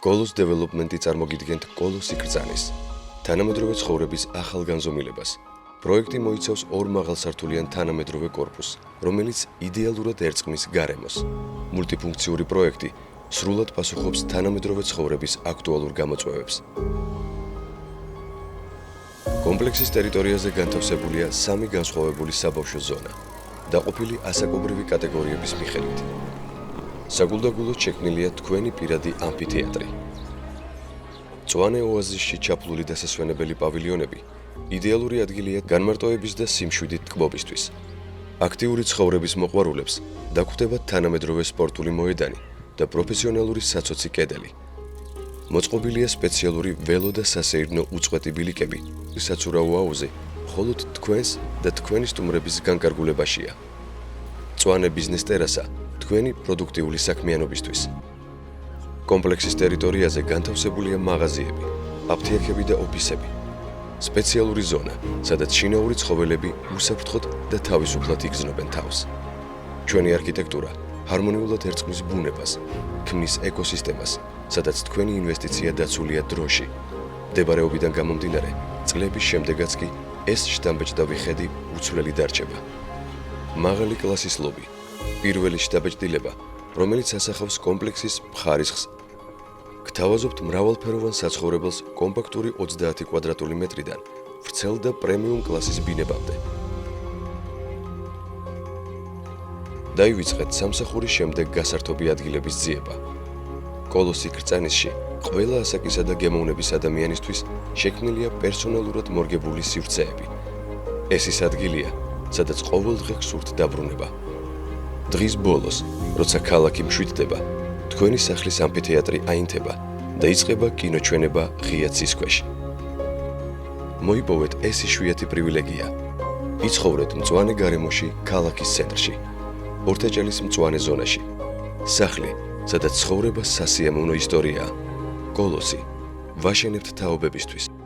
კოლოს დეველოპმენტი წარმოგიდგენთ კოლოსი კრძანის, თანამედროვე ცხოვრების ახალ განზომილებას. პროექტი მოიცავს ორ მაღალსართულიან თანამედროვე კორპუსს, რომელიც იდეალურად ერწყმის გარემოს. მულტიფუნქციური პროექტი სრულად პასუხობს თანამედროვე ცხოვრების აქტუალურ გამოწვევებს. კომპლექსის ტერიტორიაზე განთავსებულია 3 განსხვავებული საბავშვო ზონა, დაყოფილი ასაკობრივი კატეგორიების მიხედვით. საგულდაგულოდ შექმნილია თქვენი პირადი ამფითეატრი. მწვანე ოაზისში ჩაფლული დასასვენებელი პავილიონები იდეალური ადგილია განმარტოების და სიმშვიდით ტკბობისთვის. აქტიური ცხოვრების მოყვარულებს დაგვხვდებათ თანამედროვე სპორტული მოედანი და პროფესიონალური საცოცი კედელი. მოწყობილია სპეციალური ველო და სასეირნო უწყვეტი ბილიკები, საცურაო აუზი მხოლოდ თქვენს და თქვენი სტუმრების განკარგულებაშია. მწვანე ბიზნეს ტერასა თქვენი პროდუქტიული საქმიანობისთვის. კომპლექსის ტერიტორიაზე განთავსებულია მაღაზიები, აფთიაქები და ოფისები. სპეციალური ზონა, სადაც შინაური ცხოველები უსაფრთხოდ და თავისუფლად იგრძნობენ თავს. ჩვენი არქიტექტურა ჰარმონიულად ერწყმის ბუნებას, ქმნის ეკოსისტემას, სადაც თქვენი ინვესტიცია დაცულია დროში. მდებარეობიდან გამომდინარე, წლების შემდეგაც კი ეს შთამბეჭდავი ხედი უცვლელი დარჩება. მაღალი კლასის ლობი, პირველი შთაბეჭდილება, რომელიც ასახავს კომპლექსის მხარისხს. გთავაზობთ მრავალფეროვან საცხოვრებელს კომპაქტური 30 კვადრატული მეტრიდან ვრცელ და პრემიუმ კლასის ბინებამდე. დაივიწყეთ სამსახურის შემდეგ გასართობი ადგილების ძიება. კოლოსი კრძანისში ყველა ასაკისა და გემოვნების ადამიანისთვის შექმნილია პერსონალურად მორგებული სივრცეები. ეს ის ადგილია, სადაც ყოველდღე გსურთ დაბრუნება. დღის ბოლოს, როცა ქალაქი მშვიდდება, თქვენი სახლის ამფითეატრი აინთება და იწყება კინოჩვენება ღია ცის ქვეშ. მოიპოვეთ ეს იშვიათი პრივილეგია. იცხოვრეთ მწვანე გარემოში ქალაქის ცენტრში, ორთაჭალის მწვანე ზონაში. სახლი, სადაც ცხოვრება სასიამოვნო ისტორიაა. კოლოსი, ვაშენებთ თაობებისთვის.